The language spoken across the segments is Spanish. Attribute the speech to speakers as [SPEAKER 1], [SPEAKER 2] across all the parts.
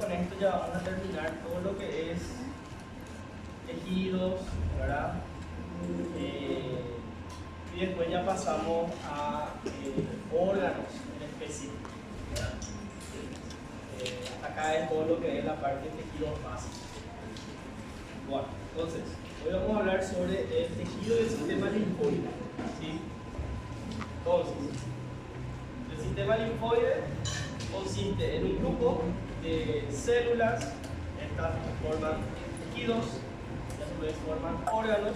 [SPEAKER 1] con esto ya vamos a terminar todo lo que es tejidos, ¿verdad? Y después ya pasamos a órganos en específico, ¿verdad? Hasta acá es todo lo que es la parte de tejidos básicos. Bueno, entonces, hoy vamos a hablar sobre el tejido del sistema linfoide, ¿sí? Entonces, el sistema linfoide consiste en un grupo de células, estas forman tejidos y a su vez forman órganos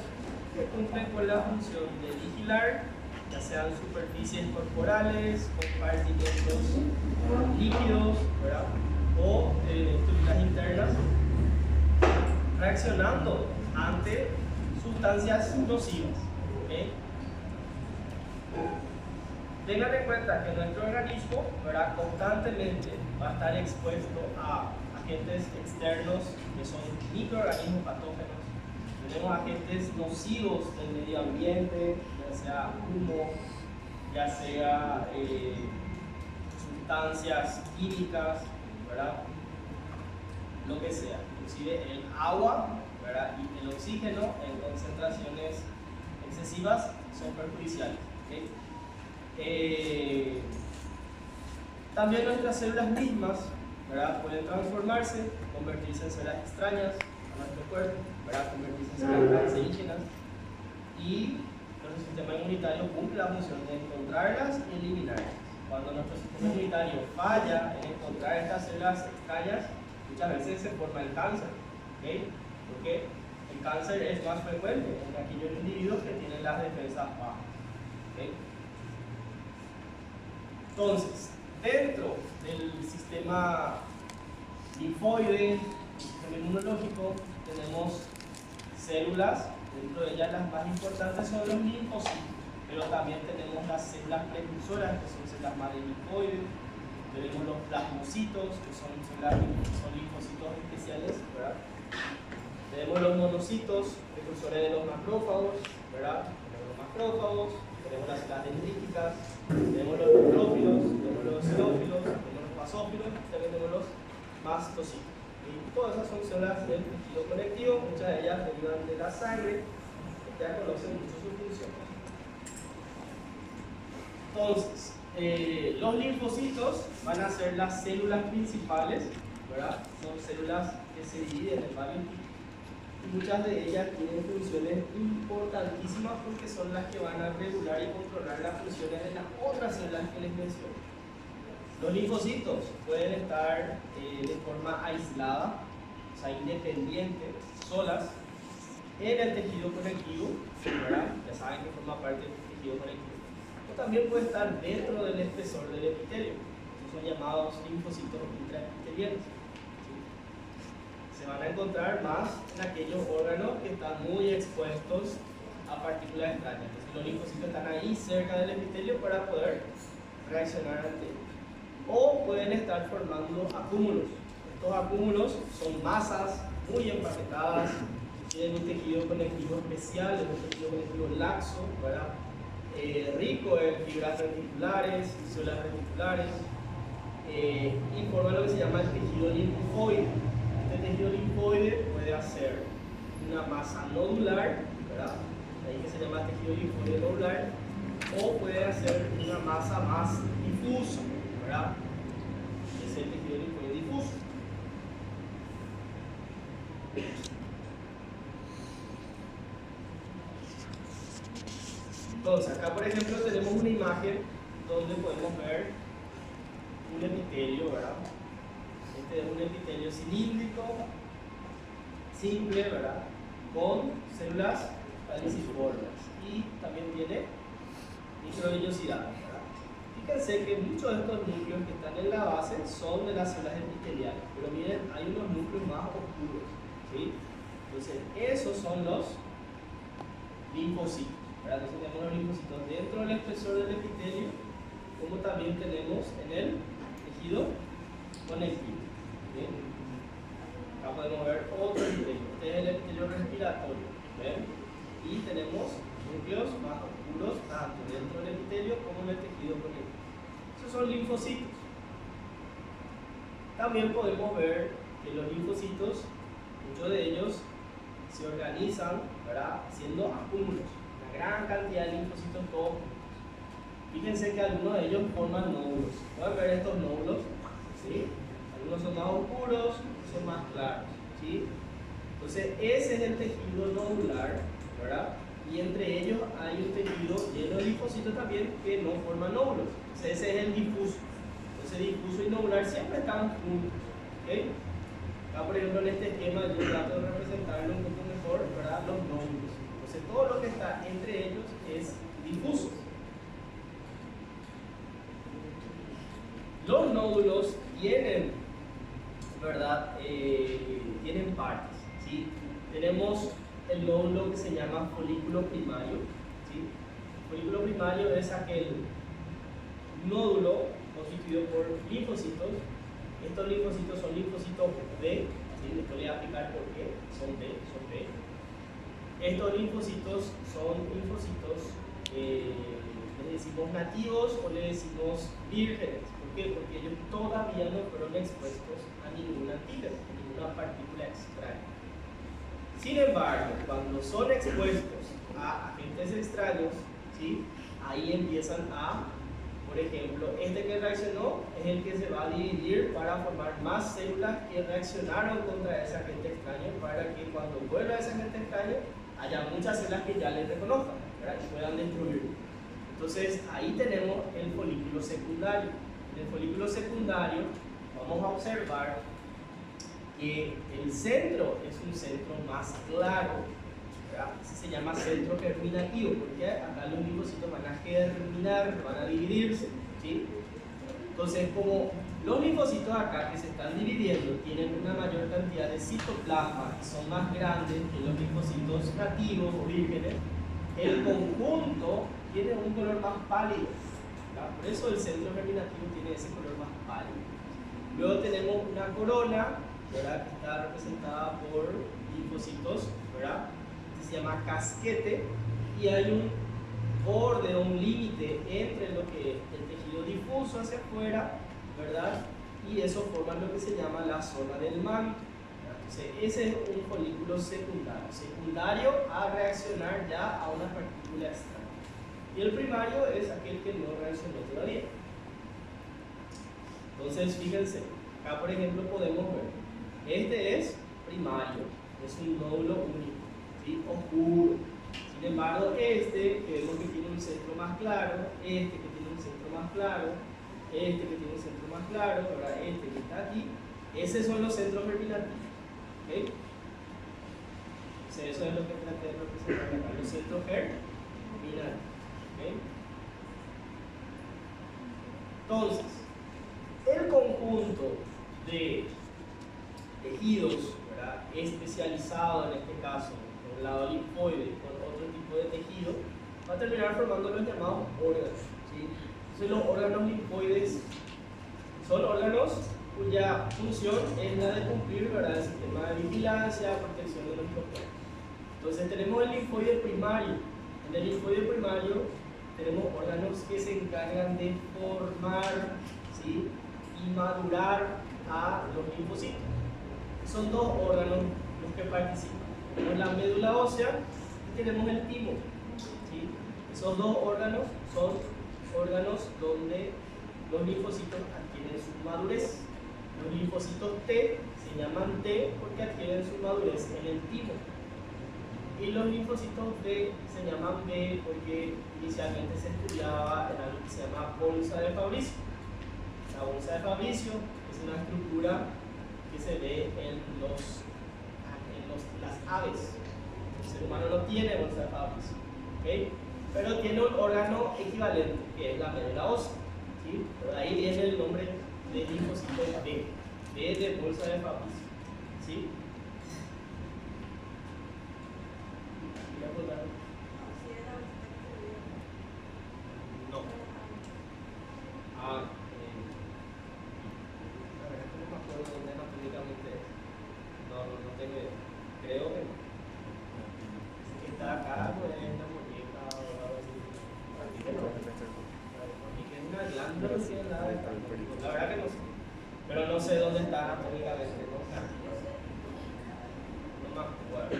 [SPEAKER 1] que cumplen con la función de vigilar, ya sean superficies corporales, compartimentos líquidos, ¿verdad? O estructuras internas, reaccionando ante sustancias nocivas. ¿Okay? Tengan en cuenta que nuestro organismo, ¿verdad?, constantemente va a estar expuesto a agentes externos que son microorganismos patógenos. Tenemos agentes nocivos del medio ambiente, ya sea humo, ya sea sustancias químicas, ¿verdad?, lo que sea. Inclusive el agua, ¿verdad?, y el oxígeno en concentraciones excesivas son perjudiciales. ¿Okay? También nuestras células mismas, ¿verdad?, pueden transformarse, convertirse en células extrañas a nuestro cuerpo, ¿verdad?, convertirse en células cancerígenas, y nuestro sistema inmunitario cumple la función de encontrarlas y eliminarlas. Cuando nuestro sistema inmunitario falla en encontrar estas células extrañas, muchas veces se forma el cáncer, ¿okay? Porque el cáncer es más frecuente en aquellos individuos que tienen las defensas bajas. ¿Okay? Entonces, dentro del sistema linfoide, el sistema inmunológico, tenemos células. Dentro de ellas las más importantes son los linfocitos, pero también tenemos las células precursoras, que son células madre linfoides. Tenemos los plasmocitos, que son linfocitos especiales, ¿verdad? Tenemos los monocitos, precursores de los macrófagos, ¿verdad? Tenemos los macrófagos, tenemos las células dendríticas, tenemos los neutrófilos, tenemos los eosinofilos, tenemos los basófilos, también tenemos los mastocitos. Y todas esas son células del tejido conectivo, muchas de ellas derivan de la sangre, que ya conocen mucho sus funciones. Entonces, los linfocitos van a ser las células principales, ¿verdad? Son células que se dividen en varios tipos y muchas de ellas tienen funciones importantísimas porque son las que van a regular y controlar las funciones de las otras células que les menciono. Los linfocitos pueden estar de forma aislada, o sea, independiente, solas, en el tejido conectivo, ¿verdad? Ya saben que forma parte del tejido conectivo. También puede estar dentro del espesor del epitelio. Estos son llamados linfocitos intraepiteliales. ¿Sí? Se van a encontrar más en aquellos órganos que están muy expuestos a partículas extrañas. Entonces, los linfocitos están ahí cerca del epitelio para poder reaccionar ante ellos. O pueden estar formando acúmulos. Estos acúmulos son masas muy empaquetadas, tienen un tejido conectivo especial, es un tejido conectivo laxo, ¿verdad?, rico en fibras reticulares, células reticulares, y forma lo que se llama el tejido linfoide. Este tejido linfoide puede hacer una masa nodular, ¿verdad?, de ahí que se llama tejido linfoide nodular, o puede hacer una masa más difusa, ¿verdad?, es el tejido linfoide difuso. Entonces, acá por ejemplo tenemos una imagen donde podemos ver un epitelio, ¿verdad? Este es un epitelio cilíndrico, simple, ¿verdad?, con células falciformes y también tiene microvellosidades, ¿verdad? Fíjense que muchos de estos núcleos que están en la base son de las células epiteliales, pero miren, hay unos núcleos más oscuros, ¿sí? Entonces, esos son los linfocitos. Entonces tenemos los linfocitos dentro del espesor del epitelio, como también tenemos en el tejido conectivo. ¿Bien? Acá podemos ver otro epitelio. Este es el epitelio respiratorio. ¿Ven? Y tenemos núcleos más oscuros tanto dentro del epitelio como en el tejido conectivo. Esos son linfocitos. También podemos ver que los linfocitos, muchos de ellos se organizan, ¿verdad?, haciendo acúmulos, una gran cantidad de linfocitos todos juntos. Fíjense que algunos de ellos forman nódulos. Pueden ver estos nódulos, ¿sí? Algunos son más oscuros, otros son más claros, ¿sí? Entonces ese es el tejido nodular, ¿verdad? Y entre ellos hay un tejido lleno de linfocitos también que no forman nódulos. Entonces ese es el difuso. Entonces difuso y nodular siempre están juntos, ¿ok? Acá por ejemplo en este esquema yo trato de representarlo un poco mejor, ¿verdad? Los nódulos. Entonces todo lo que está entre ellos es difuso. Los nódulos tienen, ¿verdad? Tienen partes, ¿sí? Tenemos el nódulo que se llama folículo primario, ¿sí? El folículo primario es aquel nódulo constituido por linfocitos. Estos linfocitos son linfocitos B, ¿sí? Les voy a explicar por qué son B. Estos linfocitos son linfocitos, le decimos nativos o le decimos vírgenes. ¿Por qué? Porque ellos todavía no fueron expuestos a ningún antígeno, a ninguna partícula extraña. Sin embargo, cuando son expuestos a agentes extraños, ¿sí?, ahí empiezan a, por ejemplo, este que reaccionó es el que se va a dividir para formar más células que reaccionaron contra ese agente extraño, para que cuando vuelva ese agente extraño haya muchas células que ya le reconozcan, ¿verdad?, y puedan destruirlo. Entonces ahí tenemos el folículo secundario. En el folículo secundario vamos a observar que el centro es un centro más claro, ¿verdad? Se llama centro germinativo, porque acá los linfocitos van a germinar, van a dividirse, ¿sí? Entonces, como los linfocitos acá que se están dividiendo tienen una mayor cantidad de citoplasma y son más grandes que los linfocitos nativos o vírgenes, el conjunto tiene un color más pálido, ¿verdad? Por eso el centro germinativo tiene ese color más pálido. Luego tenemos una corona, ¿verdad?, que está representada por linfocitos, ¿verdad?, que se llama casquete, y hay un borde o un límite entre lo que es el tejido difuso hacia afuera, ¿verdad?, y eso forma lo que se llama la zona del manto. Entonces ese es un folículo secundario a reaccionar ya a una partícula extraña. Y el primario es aquel que no reaccionó todavía. Entonces fíjense, acá por ejemplo podemos ver, este es primario, es un nódulo único, ¿sí?, oscuro. Sin embargo, este, que vemos que tiene un centro más claro, este que tiene un centro más claro, este que tiene un centro más claro, ahora este que está aquí, esos son los centros germinativos, ¿ok? Entonces, eso es lo que traté de representar acá, los centros germinativos, ¿ok? Entonces, el conjunto de tejidos, ¿verdad?, especializado en este caso, con el lado linfoide, con otro tipo de tejido, va a terminar formando los llamados órganos, ¿sí? Entonces los órganos linfoides son órganos cuya función es la de cumplir, ¿verdad?, el sistema de vigilancia, protección de nuestro cuerpo. Entonces tenemos el linfoide primario. En el linfoide primario tenemos órganos que se encargan de formar, ¿sí?, y madurar a los linfocitos. Son dos órganos los que participan. Tenemos la médula ósea y tenemos el timo, ¿sí? Esos dos órganos son órganos donde los linfocitos adquieren su madurez. Los linfocitos T se llaman T porque adquieren su madurez en el timo. Y los linfocitos B se llaman B porque inicialmente se estudiaba en algo que se llama bolsa de Fabricio. La bolsa de Fabricio es una estructura que se ve en las aves. El ser humano no tiene bolsa de Fabricio, ¿okay?, pero tiene un órgano equivalente que es la médula ósea, ¿sí? Por ahí viene el nombre de linfocito B, B de bolsa de Fabricio, ¿sí? No. La verdad es que no me acuerdo dónde anatómicamente es. No tengo idea. Creo que no. Si está acá, pues es una muñeca o algo así. Así que no. Es una glándula, sí, la verdad que no sé. Pero no no sé dónde está anatómicamente, ¿no? No me acuerdo.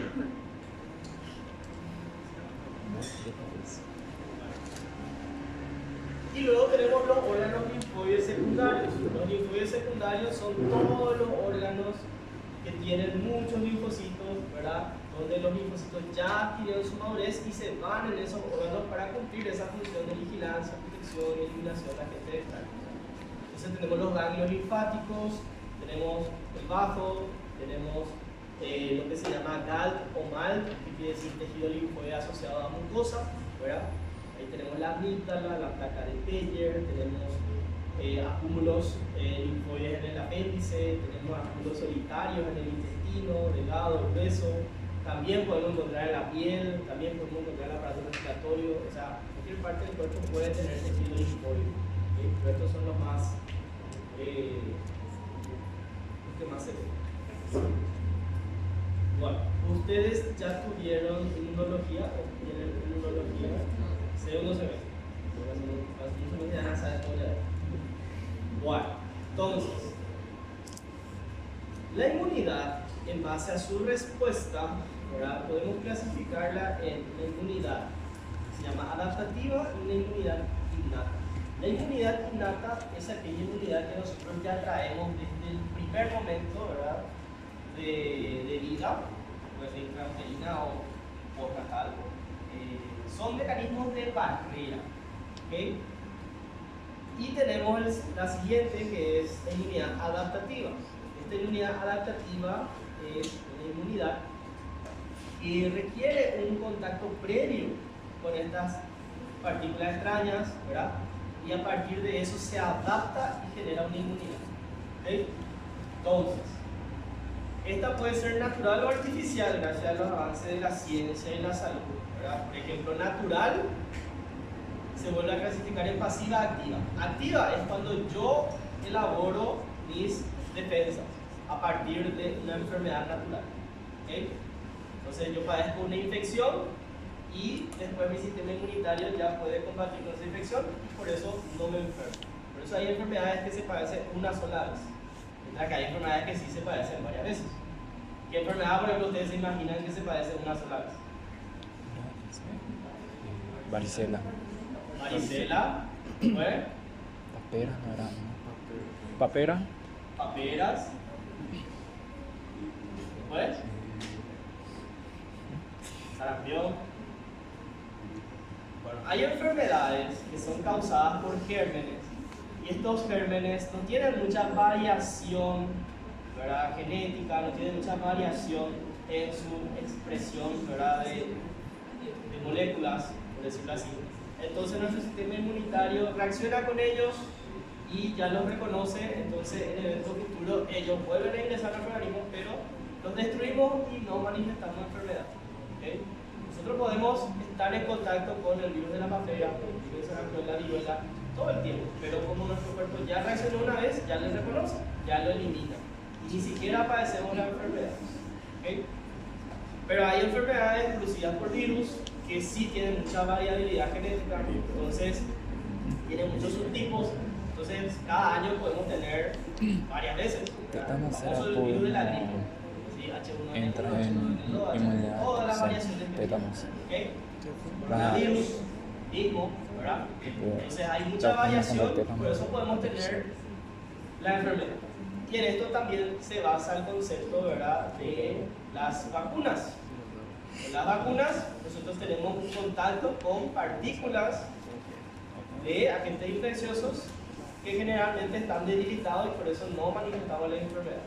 [SPEAKER 1] Y luego tenemos los órganos linfoides secundarios. Los linfoides secundarios son todos los órganos que tienen muchos linfocitos, ¿verdad? Donde los linfocitos ya adquirieron su madurez y se van en esos órganos para cumplir esa función de vigilancia, protección y eliminación de agentes extraños. Entonces tenemos los ganglios linfáticos, tenemos el bazo, tenemos lo que se llama GALT o MALT, que quiere decir tejido linfoide asociado a mucosa, ¿verdad? Ahí tenemos la amígdala, la placa de Peyer, tenemos acúmulos linfoides en el apéndice, tenemos acúmulos solitarios en el intestino, delgado, grueso. También podemos encontrar en la piel, también podemos encontrar en el aparato respiratorio, o sea, cualquier parte del cuerpo puede tener tejido linfoide. Pero estos son los que más se ven. Bueno, ustedes ya tuvieron inmunología o tienen inmunología, segundo semestre. Segundo semestre ya no saben cómo ya. Bueno, entonces, la inmunidad, en base a su respuesta, ¿verdad? Podemos clasificarla en una inmunidad que se llama adaptativa y una inmunidad innata. La inmunidad innata es aquella inmunidad que nosotros ya traemos desde el primer momento, ¿verdad? de vida, puede ser intrauterina o postnatal. Son mecanismos de barrera. ¿Okay? Y tenemos la siguiente, que es la inmunidad adaptativa. Esta inmunidad adaptativa es una inmunidad que requiere un contacto previo con estas partículas extrañas, ¿verdad? Y a partir de eso se adapta y genera una inmunidad. ¿Okay? Entonces, esta puede ser natural o artificial gracias a los avances de la ciencia y la salud, ¿verdad? Por ejemplo, natural se vuelve a clasificar en pasiva activa. Activa es cuando yo elaboro mis defensas a partir de una enfermedad natural. ¿Okay? Entonces yo padezco una infección y después mi sistema inmunitario ya puede combatir con esa infección y por eso no me enfermo. Por eso hay enfermedades que se padecen una sola vez, mientras que hay enfermedades que sí se padecen varias veces. ¿Qué enfermedad, por ejemplo, ustedes se imaginan que se padece una sola vez?
[SPEAKER 2] Varicela.
[SPEAKER 1] Varicela, ¿pues?
[SPEAKER 2] Papera, no era. Papera.
[SPEAKER 1] Paperas, ¿pues? Sarampión. Bueno, hay enfermedades que son causadas por gérmenes y estos gérmenes no tienen mucha variación, ¿verdad? Genética, no tienen mucha variación en su expresión, ¿verdad? de moléculas, por decirlo así. Entonces nuestro sistema inmunitario reacciona con ellos y ya los reconoce, entonces en eventos futuros ellos vuelven a ingresar al organismo, pero los destruimos y no manifestamos enfermedad. ¿Okay? Nosotros podemos estar en contacto con el virus de la papera, con el virus de la viruela, todo el tiempo, pero como nuestro cuerpo ya reaccionó una vez, ya lo reconoce, ya lo elimina. Y ni siquiera padecemos la enfermedad. ¿Okay? Pero hay enfermedades producidas por virus que sí tienen mucha variabilidad genética, entonces tienen muchos subtipos, entonces cada año podemos tener varias veces. El virus de la gripe, ¿sí? H1N1,
[SPEAKER 2] entra
[SPEAKER 1] en
[SPEAKER 2] inmunidad,
[SPEAKER 1] todas las variaciones que
[SPEAKER 2] tétanos.
[SPEAKER 1] ¿Okay? Coronavirus, mismo, ¿verdad? Entonces hay mucha variación, por eso podemos tener la enfermedad. Y en esto también se basa el concepto, ¿verdad?, de las vacunas. En las vacunas nosotros tenemos un contacto con partículas de agentes infecciosos que generalmente están debilitados y por eso no manifestamos la enfermedad.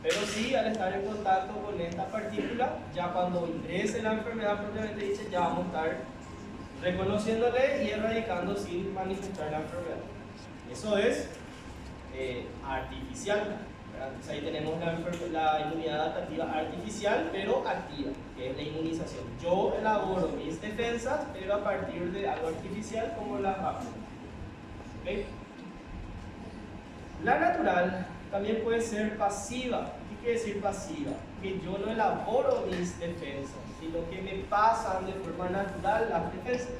[SPEAKER 1] Pero sí, al estar en contacto con esta partícula, ya cuando ingrese la enfermedad propiamente dicha, ya vamos a estar reconociéndole y erradicando sin manifestar la enfermedad. Eso es artificial. Entonces ahí tenemos la inmunidad adaptativa artificial, pero activa, que es la inmunización. Yo elaboro mis defensas, pero a partir de algo artificial como las vacunas. ¿Okay? La natural también puede ser pasiva. ¿Qué quiere decir pasiva? Que yo no elaboro mis defensas, sino que me pasan de forma natural las defensas.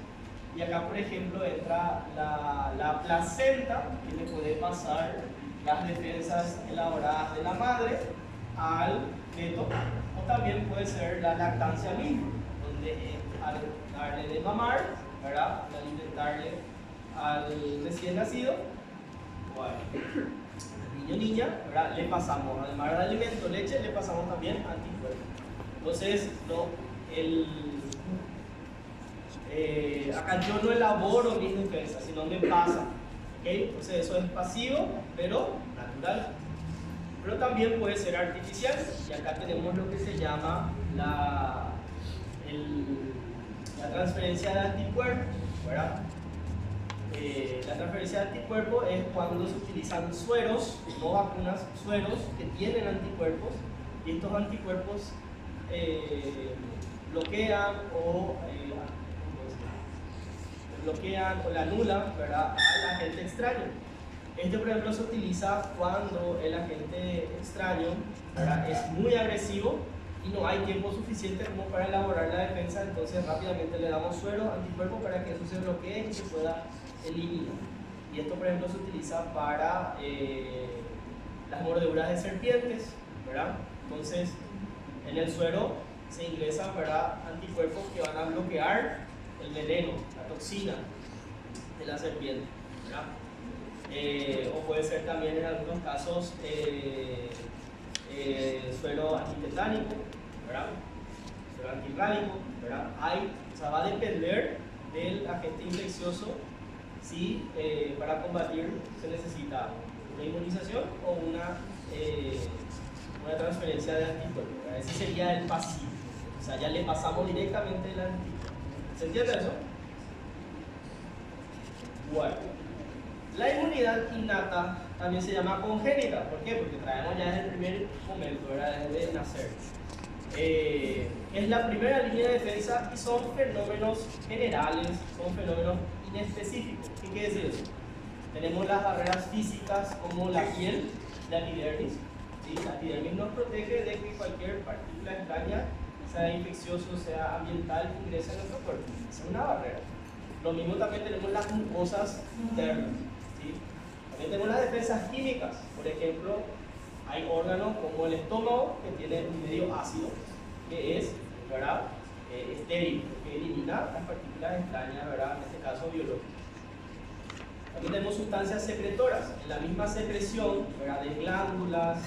[SPEAKER 1] Y acá, por ejemplo, entra la placenta, que le puede pasar las defensas elaboradas de la madre al feto, o también puede ser la lactancia misma, donde al darle de mamar, ¿verdad? Al alimentarle al recién nacido o al niño o niña, ¿verdad? Le pasamos, además del alimento, leche, le pasamos también anticuerpos. Entonces, acá yo no elaboro mis defensas, sino me pasa. ¿Okay? Entonces eso es pasivo, pero natural. Pero también puede ser artificial. Y acá tenemos lo que se llama la transferencia de anticuerpos, ¿verdad? La transferencia de anticuerpos es cuando se utilizan sueros, no vacunas, sueros que tienen anticuerpos, y estos anticuerpos bloquean o le anulan, ¿verdad?, al agente extraño. Este, por ejemplo, se utiliza cuando el agente extraño, ¿verdad?, es muy agresivo y no hay tiempo suficiente como para elaborar la defensa. Entonces rápidamente le damos suero, anticuerpo, para que eso se bloquee y se pueda eliminar. Y esto, por ejemplo, se utiliza para las mordeduras de serpientes, ¿verdad? Entonces en el suero se ingresan, ¿verdad?, anticuerpos que van a bloquear el veneno, la toxina de la serpiente, ¿verdad? O puede ser también en algunos casos suero antitetánico, ¿verdad? Suero antirrábico, ¿verdad? O sea, va a depender del agente infeccioso si para combatir se necesita una inmunización o una transferencia de anticuerpos. Ese sería el pasivo, o sea, ya le pasamos directamente el anticuerpo. ¿Se entiende eso? Bueno, la inmunidad innata también se llama congénita. ¿Por qué? Porque traemos ya desde el primer momento, ¿verdad?, desde nacer. Es la primera línea de defensa y son fenómenos generales, son fenómenos inespecíficos. ¿Qué quiere decir eso? Tenemos las barreras físicas como la piel, la epidermis. ¿Sí? La epidermis nos protege de que cualquier partícula extraña, sea infeccioso, sea ambiental, ingrese en nuestro cuerpo. Es una barrera. Lo mismo también tenemos las mucosas internas. ¿Sí? También tenemos las defensas químicas. Por ejemplo, hay órganos como el estómago que tiene un medio ácido, que es, ¿verdad?, estéril, que elimina las partículas extrañas, ¿verdad?, en este caso biológicas. También tenemos sustancias secretoras. En la misma secreción, ¿verdad?, de glándulas,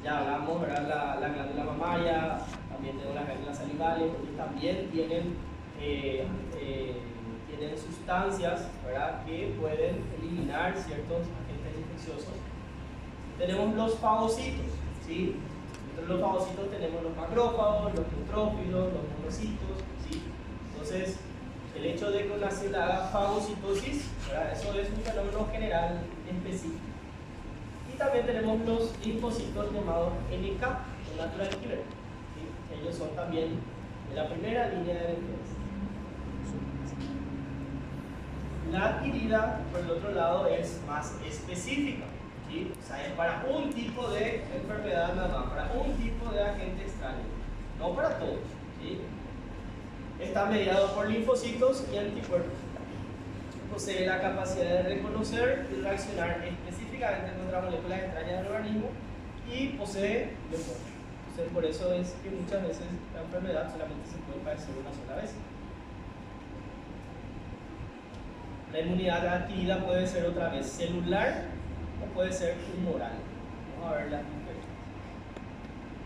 [SPEAKER 1] ya hablamos, ¿verdad?, la glándula mamaria, también tenemos las glándulas salivales, porque también tienen sustancias, ¿verdad?, que pueden eliminar ciertos agentes infecciosos. Tenemos los fagocitos, ¿sí? Entre los fagocitos tenemos los macrófagos, los neutrófilos, los monocitos, ¿sí? Entonces, el hecho de que una célula haga fagocitosis, ¿verdad?, eso es un fenómeno general específico. Y también tenemos los linfocitos llamados NK, o natural killer, ¿sí? Ellos son también de la primera línea de defensa. La adquirida, por el otro lado, es más específica, ¿sí? O sea, es para un tipo de enfermedad nada más, para un tipo de agente extraño, no para todos, ¿sí? Está mediado por linfocitos y anticuerpos. Posee la capacidad de reconocer y reaccionar específicamente contra moléculas extrañas del organismo y posee memoria. Entonces, por eso es que muchas veces la enfermedad solamente se puede padecer una sola vez. La inmunidad adquirida puede ser otra vez celular o puede ser tumoral. Vamos a ver las diferencias.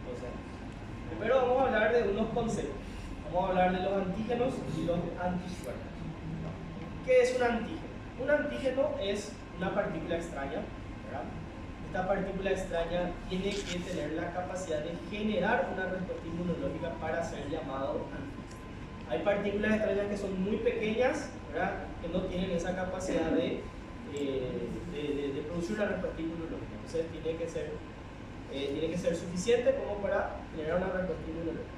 [SPEAKER 1] Entonces, primero vamos a hablar de unos conceptos. Vamos a hablar de los antígenos y los anticuerpos. ¿Qué es un antígeno? Un antígeno es una partícula extraña, ¿verdad? Esta partícula extraña tiene que tener la capacidad de generar una respuesta inmunológica para ser llamado antígeno. Hay partículas extrañas que son muy pequeñas, ¿verdad?, que no tienen esa capacidad de producir una respuesta inmunológica. Entonces tiene que ser suficiente como para generar una respuesta inmunológica.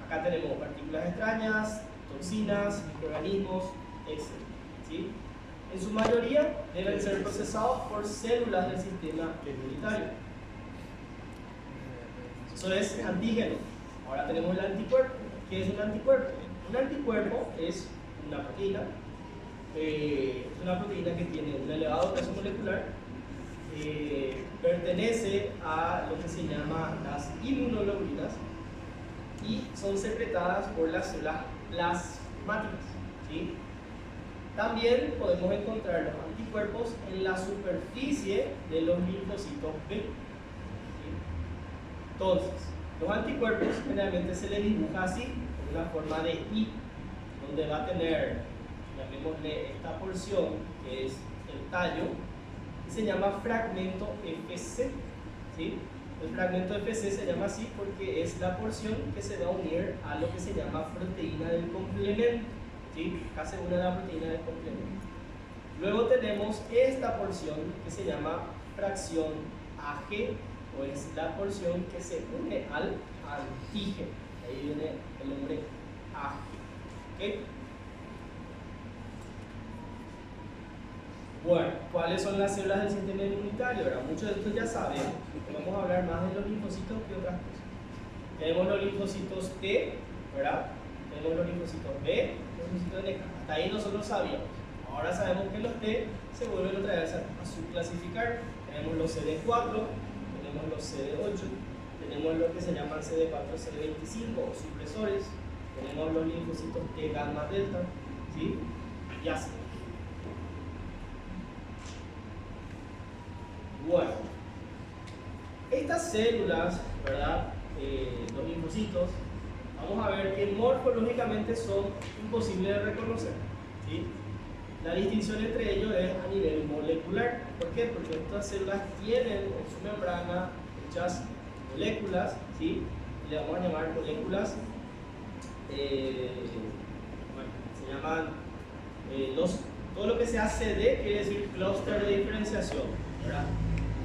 [SPEAKER 1] Acá tenemos partículas extrañas, toxinas, microorganismos, etc. ¿Sí? En su mayoría deben ser procesados por células del sistema inmunitario. Eso es antígeno. Ahora tenemos el anticuerpo. ¿Qué es un anticuerpo? Un anticuerpo es una proteína. Es una proteína que tiene un elevado peso molecular, pertenece a lo que se llama las inmunoglobulinas y son secretadas por las células plasmáticas, ¿sí? También podemos encontrar los anticuerpos en la superficie de los linfocitos B, ¿sí? Entonces, los anticuerpos generalmente se les dibuja así, en una forma de I, donde va a tener, llamémosle esta porción, que es el tallo, y se llama fragmento FC, ¿sí? El fragmento FC se llama así porque es la porción que se va a unir a lo que se llama proteína del complemento, ¿sí? Casi una de la proteína del complemento. Luego tenemos esta porción que se llama fracción AG, o es la porción que se une al antígeno. Ahí viene el nombre AG. ¿Okay? Bueno, ¿cuáles son las células del sistema inmunitario? Ahora, muchos de estos ya saben, vamos a hablar más de los linfocitos que otras cosas. Tenemos los linfocitos T, ¿verdad? Tenemos los linfocitos B, los linfocitos NK. Hasta ahí nosotros sabíamos. Ahora sabemos que los T se vuelven otra vez a subclasificar. Tenemos los CD4, tenemos los CD8, tenemos lo que se llaman CD4, CD25 o supresores, tenemos los linfocitos T gamma delta, ¿sí? Y así. Bueno, estas células, ¿verdad? Los linfocitos, vamos a ver que morfológicamente son imposibles de reconocer, ¿sí? La distinción entre ellos es a nivel molecular. ¿Por qué? Porque estas células tienen en su membrana muchas moléculas, ¿sí? Le vamos a llamar moléculas, bueno, se llaman todo lo que sea CD quiere decir clúster de diferenciación, ¿verdad?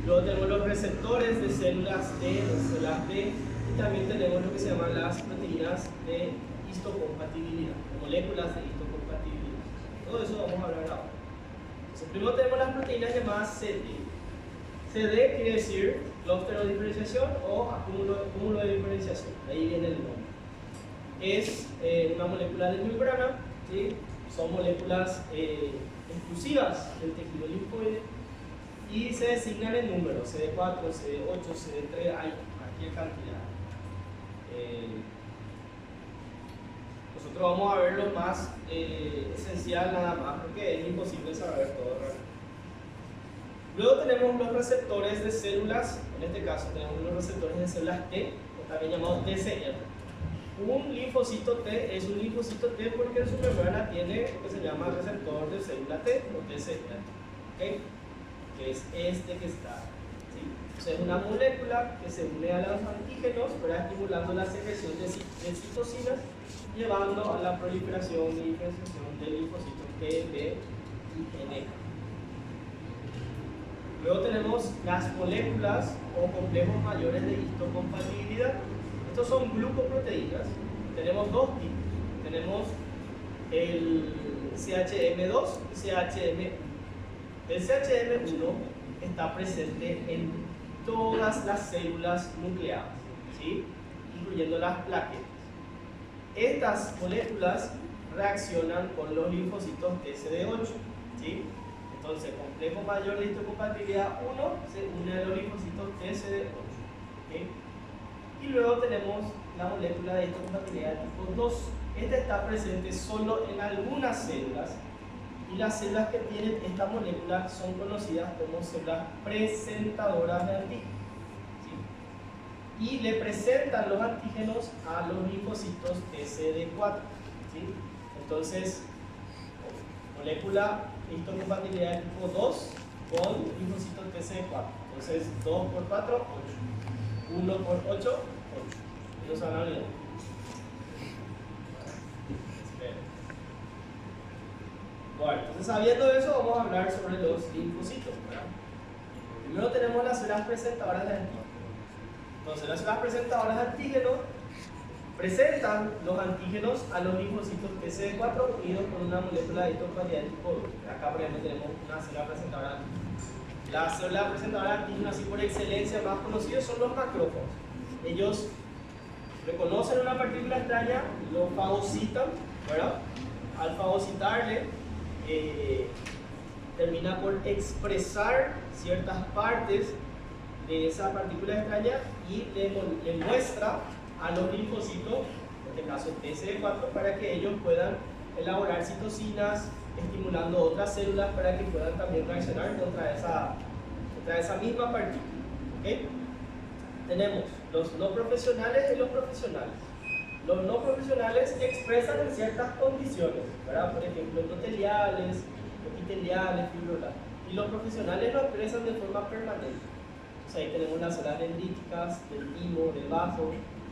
[SPEAKER 1] Luego tenemos los receptores de células T, de células B, y también tenemos lo que se llaman las proteínas de histocompatibilidad, moléculas de histocompatibilidad. Todo eso vamos a hablar ahora. Entonces, primero tenemos las proteínas llamadas CD. CD quiere decir clúster de diferenciación o cúmulo de diferenciación. Ahí viene el nombre. Es una molécula de membrana, ¿sí? Son moléculas exclusivas del tejido linfoide y se designan en números: CD4, CD8, CD3, hay cualquier cantidad. Nosotros vamos a ver lo más esencial nada más, porque es imposible saber todo realmente. Luego tenemos los receptores de células, en este caso tenemos los receptores de células T, o también llamados TCR. Un linfocito T es un linfocito T porque en su membrana tiene lo que se llama receptor de célula T o TCR, ¿okay? Que es este que está, ¿sí? Entonces es una molécula que se une a los antígenos, pero estimulando la secreción de citocinas, llevando a la proliferación y diferenciación de linfocitos T, B y NK. Luego tenemos las moléculas o complejos mayores de histocompatibilidad. Estos son glucoproteínas. Tenemos dos tipos. Tenemos el CHM2 y CHM1. El CHM1 está presente en todas las células nucleadas, ¿sí? Incluyendo las plaquetas. Estas moléculas reaccionan con los linfocitos TCD8, ¿sí? Entonces, complejo mayor de histocompatibilidad 1 se une a los linfocitos TCD8, ¿okay? Y luego tenemos la molécula de histocompatibilidad tipo 2. Esta está presente solo en algunas células, y las células que tienen esta molécula son conocidas como células presentadoras de antígenos, ¿sí? Y le presentan los antígenos a los linfocitos TCD4, ¿sí? Entonces, molécula de histocompatibilidad tipo 2 con linfocitos TCD4. Entonces, 2 por 4, 8. 1 por 8, 8. Y no se van a olvidar. Bueno, entonces sabiendo eso, vamos a hablar sobre los linfocitos, ¿verdad? Primero tenemos las células presentadoras de antígenos. Entonces, las células presentadoras de antígenos presentan los antígenos a los linfocitos TCD4 unidos con una molécula de histocompatibilidad tipo 2. Acá, por ejemplo, tenemos una célula presentadora de antígenos. La célula presentadora de antígenos, así por excelencia, más conocidos son los macrófagos. Ellos reconocen una partícula extraña, lo fagocitan, ¿verdad? Al fagocitarle, termina por expresar ciertas partes de esa partícula extraña y le muestra a los linfocitos, en este caso TCD4, para que ellos puedan elaborar citocinas, estimulando otras células para que puedan también reaccionar contra esa misma partícula. ¿Okay? Tenemos los no profesionales y los profesionales. Los no profesionales expresan en ciertas condiciones, ¿verdad? Por ejemplo, endoteliales, epiteliales, fibroblastos. Y los profesionales lo expresan de forma permanente. O sea, ahí tenemos las células dendríticas, del timo, del vaso,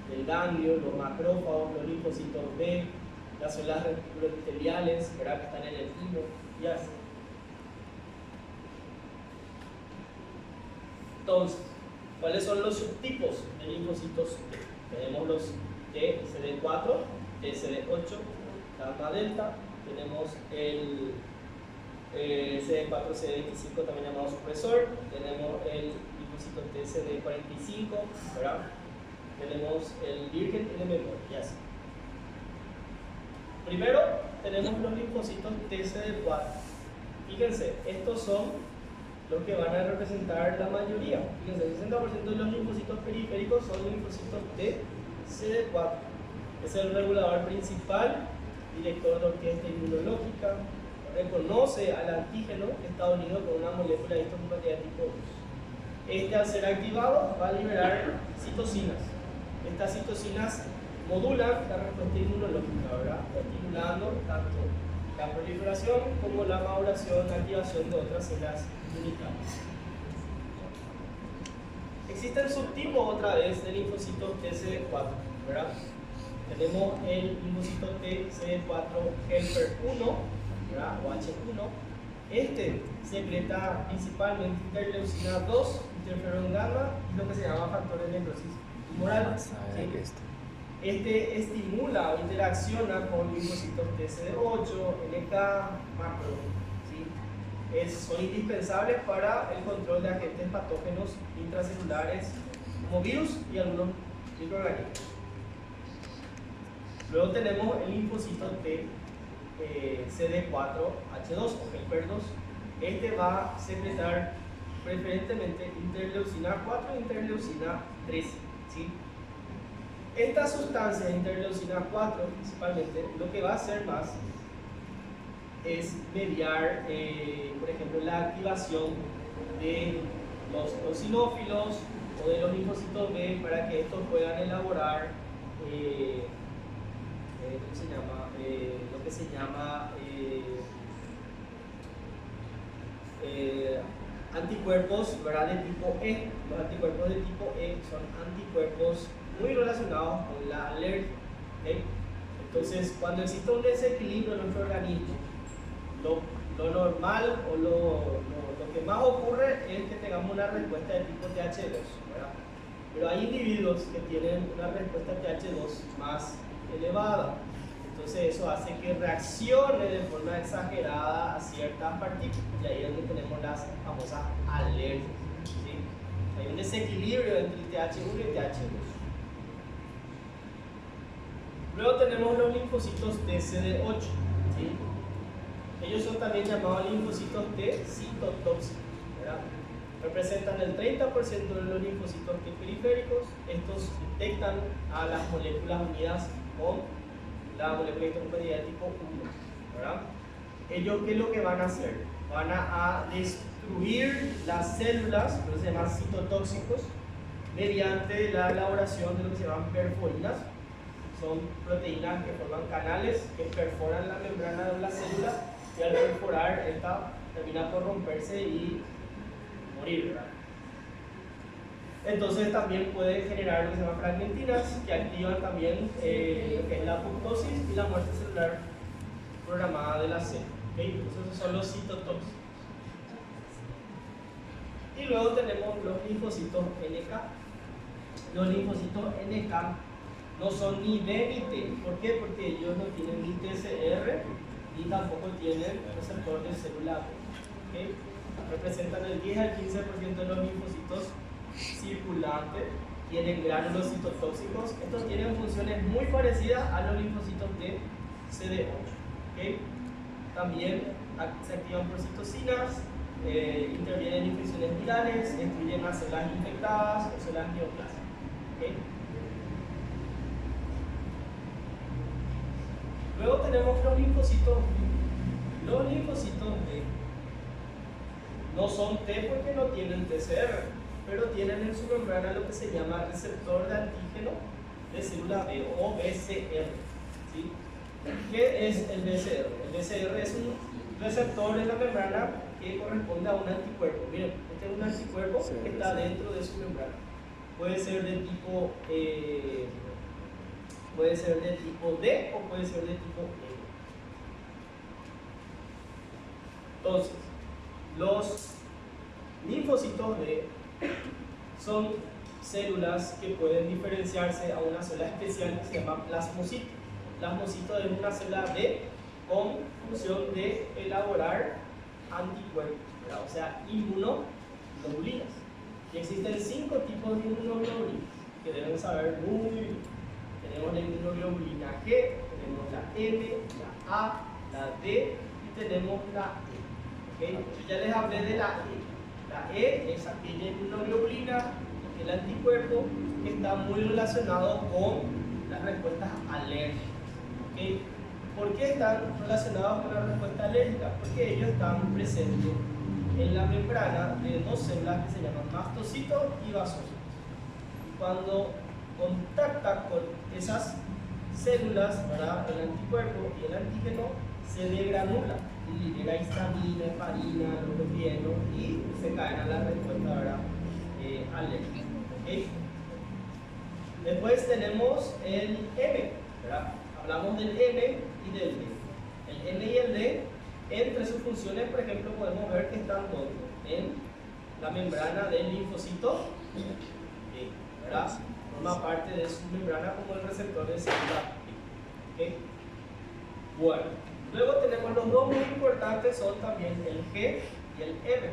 [SPEAKER 1] del ganglio, los macrófagos, los linfocitos B, las células reticuloepiteliales, ¿verdad? Que están en el timo, y así. Entonces, ¿cuáles son los subtipos de linfocitos T? Tenemos los TCD4, TCD8, gamma delta, tenemos el CD4-CD25 también llamado supresor, tenemos el linfocito TCD45, ¿verdad? Tenemos el virgen y el memoria, y así. Primero tenemos los linfocitos TCD4. Fíjense, estos son los que van a representar la mayoría. Fíjense, el 60% de los linfocitos periféricos son linfocitos TCD4. Es el regulador principal, director de orquesta inmunológica, reconoce al antígeno que está unido con una molécula de histocompatibilidad tipo 2. Este, al ser activado, va a liberar citocinas. Estas citocinas modulan la respuesta inmunológica, ¿verdad? Estimulando tanto la proliferación como la maduración, la activación de otras células inmunitarias. Existen subtipos otra vez de linfocitos TCD4, ¿verdad? Tenemos el linfocito TCD4 helper 1, ¿verdad? O H1. Este secreta principalmente interleucina 2, interferón gamma y lo que se llama factor de necrosis tumoral. ¿Sí? Este estimula o interacciona con linfocitos TCD8, NK, macro. ¿Sí? Son indispensables para el control de agentes patógenos intracelulares como virus y algunos microorganismos. Luego tenemos el linfocito T CD4H2 o helper 2. Este va a secretar preferentemente interleucina 4 e interleucina 13. ¿Sí? Estas sustancias, interleucina 4 principalmente, lo que va a hacer más es mediar, por ejemplo, la activación de los eosinófilos o de los linfocitos B para que estos puedan elaborar lo que se llama anticuerpos, ¿verdad? De tipo E. Los anticuerpos de tipo E son anticuerpos muy relacionados con la alergia. ¿Okay? Entonces, cuando existe un desequilibrio en nuestro organismo, lo normal o lo que más ocurre es que tengamos una respuesta de tipo TH2, ¿verdad? Pero hay individuos que tienen una respuesta TH2 más elevada. Entonces eso hace que reaccione de forma exagerada a ciertas partículas y ahí es donde tenemos las famosas alergias. ¿Sí? Hay un desequilibrio entre el TH1 y el TH2. Luego tenemos los linfocitos TCD8. ¿Sí? Ellos son también llamados linfocitos T citotóxicos, ¿verdad? Representan el 30% de los linfocitos T periféricos. Estos detectan a las moléculas unidas con la molécula de histocompatibilidad tipo 1, ¿verdad? Ellos, ¿qué es lo que van a hacer? Van a destruir las células, que se llaman citotóxicos, mediante la elaboración de lo que se llaman perforinas. Son proteínas que forman canales que perforan la membrana de la célula y al perforar esta termina por romperse y morir, ¿verdad? Entonces también puede generar lo que se llama fragmentinas que activan también lo que es la apoptosis y la muerte celular programada de la célula. ¿Okay? Entonces esos son los citotóxicos. Y luego tenemos los linfocitos NK. Los linfocitos NK no son ni B ni T. ¿Por qué? Porque ellos no tienen ni TCR ni tampoco tienen receptor de célula B. ¿Okay? Representan el 10 al 15% de los linfocitos circulantes, tienen gránulos citotóxicos. Estos tienen funciones muy parecidas a los linfocitos de CD8. ¿Okay? También se activan por citocinas, intervienen en infecciones virales, destruyen las células infectadas o células neoplásicas. ¿Okay? Luego tenemos los linfocitos B. Los linfocitos B no son T porque no tienen TCR, pero tienen en su membrana lo que se llama receptor de antígeno de célula B o BCR. ¿Sí? ¿Qué es el BCR? El BCR es un receptor en la membrana que corresponde a un anticuerpo. Miren, este es un anticuerpo que está dentro de su membrana. Puede ser de tipo D o puede ser de tipo E. Entonces, los linfocitos B son células que pueden diferenciarse a una célula especial que se llama plasmocito. Plasmocito es una célula B con función de elaborar anticuerpos, ¿verdad? O sea, inmunoglobulinas. Y existen 5 tipos de inmunoglobulinas que deben saber muy bien. Tenemos la inmunoglobulina G, tenemos la M, la A, la D y tenemos la E. ¿Okay? Yo ya les hablé de la E. La E es aquella inmunoglobulina, el anticuerpo que está muy relacionado con las respuestas alérgicas. ¿Okay? ¿Por qué están relacionados con la respuesta alérgica? Porque ellos están presentes en la membrana de dos células que se llaman mastocitos y basocitos. Cuando contacta con esas células, ¿verdad?, el anticuerpo y el antígeno se degranula y libera histamina, heparina, neurobieno y se caen a la respuesta, ¿verdad?, alérgica. ¿Okay? Después tenemos el M, ¿verdad? Hablamos del M y del D. El M y el D, entre sus funciones, por ejemplo, podemos ver que están en la membrana del linfocito, ¿verdad? Forma parte de su membrana como el receptor de célula. ¿Okay? Bueno, luego tenemos los dos muy importantes, son también el G y el M.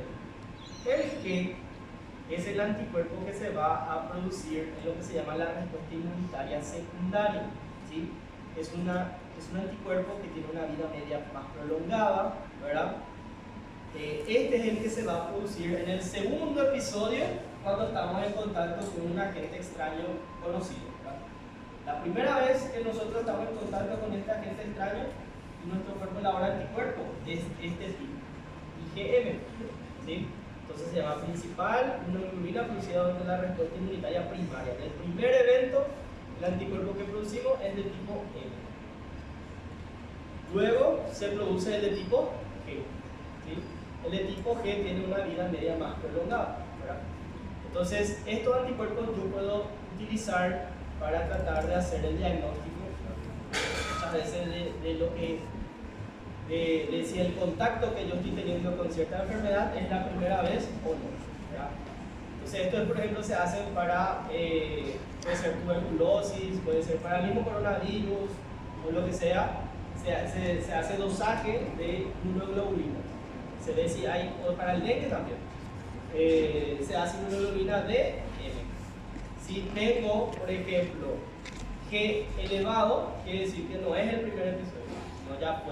[SPEAKER 1] El G es el anticuerpo que se va a producir en lo que se llama la respuesta inmunitaria secundaria. ¿Sí? Es un anticuerpo que tiene una vida media más prolongada, ¿verdad? Este es el que se va a producir en el segundo episodio cuando estamos en contacto con un agente extraño conocido, ¿verdad? La primera vez que nosotros estamos en contacto con este agente extraño y nuestro cuerpo elabora anticuerpo es este tipo, IgM, ¿sí? Entonces se llama principal inmunoglobulina producida durante la respuesta inmunitaria primaria. El primer evento, el anticuerpo que producimos es de tipo M. Luego se produce el de tipo G. ¿Sí? El de tipo G tiene una vida media más prolongada, ¿verdad? Entonces, estos anticuerpos yo puedo utilizar para tratar de hacer el diagnóstico muchas veces de lo que de si el contacto que yo estoy teniendo con cierta enfermedad es la primera vez o no, ¿verdad? Entonces, esto, por ejemplo, se hace para puede ser tuberculosis, puede ser para el mismo coronavirus o lo que sea. Se hace dosaje de inmunoglobulina. Se ve si hay, o para el dengue también. Se hace inmunoglobulina de M. Si tengo, por ejemplo, G elevado, quiere decir que no es el primer episodio, sino ya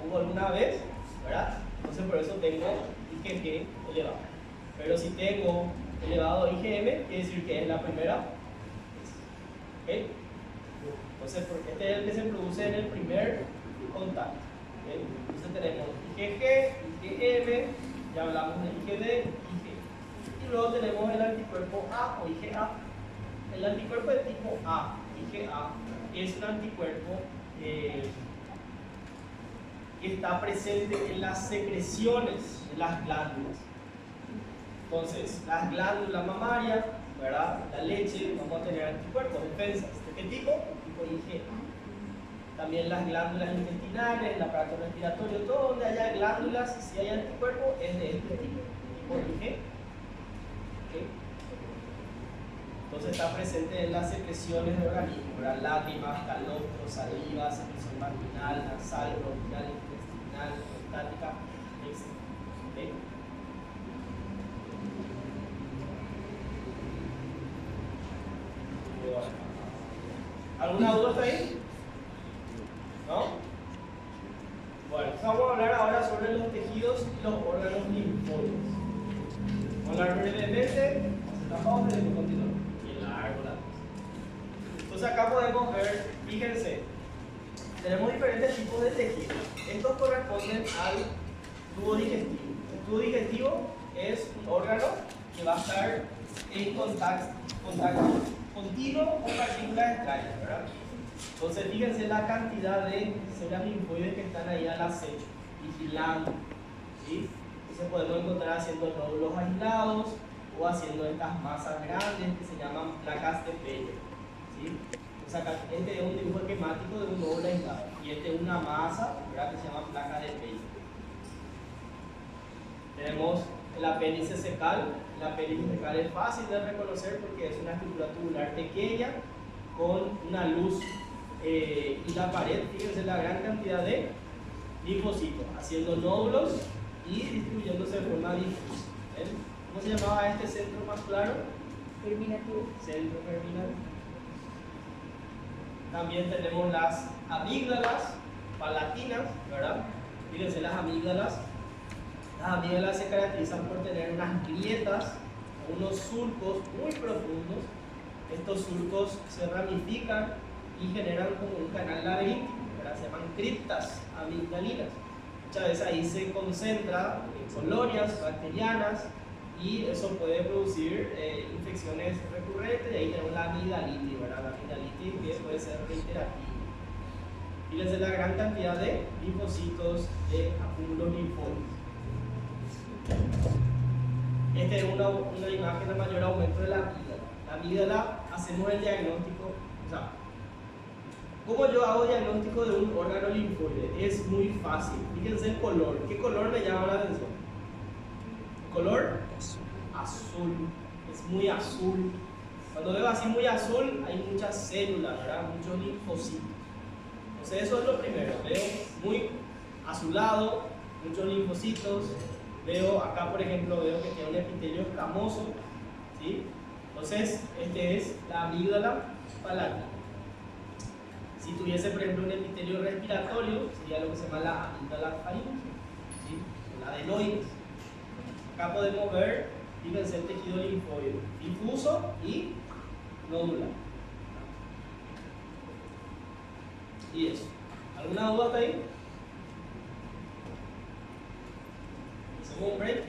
[SPEAKER 1] hubo alguna vez, ¿verdad? Entonces por eso tengo IgG elevado. Pero si tengo elevado IgM, quiere decir que es la primera vez. ¿Okay? Entonces, porque este es el que se produce en el primer contacto. ¿Okay? Entonces tenemos IgG, IgM, ya hablamos de IgD, IG. Y luego tenemos el anticuerpo A o IgA. El anticuerpo de tipo A, IgA, es un anticuerpo que está presente en las secreciones de las glándulas. Entonces, las glándulas mamarias, ¿verdad?, la leche, vamos a tener anticuerpos, defensas. ¿De qué tipo? Tipo IgA. También las glándulas intestinales, el aparato respiratorio, todo donde haya glándulas, si hay anticuerpos, es de este tipo IG. ¿Okay? Entonces está presente en las secreciones de organismos, ¿verdad? Lágrimas, calostro, saliva, secreción marginal, nasal, bronquial, intestinal, prostática, etc. ¿Okay? ¿Alguna duda hasta ahí? ¿No? Bueno, vamos a hablar ahora sobre los tejidos y los órganos linfóticos. explicar brevemente, vamos a continuar. Y largo la cosa. Entonces acá podemos ver, fíjense, tenemos diferentes tipos de tejidos. Estos corresponden al tubo digestivo. El tubo digestivo es un órgano que va a estar en contacto continuo con partículas extrañas, ¿verdad? Entonces fíjense la cantidad de células linfoides que están ahí al acecho, vigilando, ¿sí? Entonces podemos encontrar haciendo nódulos aislados o haciendo estas masas grandes que se llaman placas de Peyer, ¿sí? O sea, este es un dibujo esquemático de un nódulo aislado y este es una masa, ¿verdad?, que se llama placa de Peyer. Tenemos el apéndice cecal. El apéndice cecal es fácil de reconocer porque es una estructura tubular pequeña con una luz y la pared, fíjense la gran cantidad de linfocitos haciendo nódulos y distribuyéndose de forma difusa. ¿Cómo se llamaba este centro más claro?
[SPEAKER 3] Germinativo.
[SPEAKER 1] Centro germinativo. También tenemos las amígdalas palatinas, ¿verdad? Fíjense las amígdalas. Las amígdalas se caracterizan por tener unas grietas, unos surcos muy profundos. Estos surcos se ramifican y generan como un canal laberíntico, ¿verdad? Se llaman criptas amigdalinas. Muchas veces ahí se concentra colonias bacterianas y eso puede producir infecciones recurrentes, y ahí tenemos la amigdalitis, ¿verdad? La amigdalitis que puede ser reiterativa. Fíjense la gran cantidad de linfocitos, de acúmulos linfóticos. Esta es una imagen de mayor aumento de la amígdala. La amígdala, hacemos el diagnóstico, o sea, ¿cómo yo hago diagnóstico de un órgano linfoide? Es muy fácil. Fíjense el color. ¿Qué color me llama la atención? ¿El color? Azul. Es muy azul. Cuando veo así muy azul, hay muchas células, ¿verdad? Muchos linfocitos. Entonces eso es lo primero. Veo muy azulado, muchos linfocitos. Veo acá, por ejemplo, veo que tiene un epitelio escamoso, ¿sí? Entonces, este es la amígdala palatina. Si tuviese, por ejemplo, un epitelio respiratorio, sería lo que se llama la amígdala faríngea, ¿sí? La adenoides. Acá podemos ver, fíjense, el tejido linfoide, difuso y nodular. Y eso. ¿Alguna duda hasta ahí? Hacemos un break.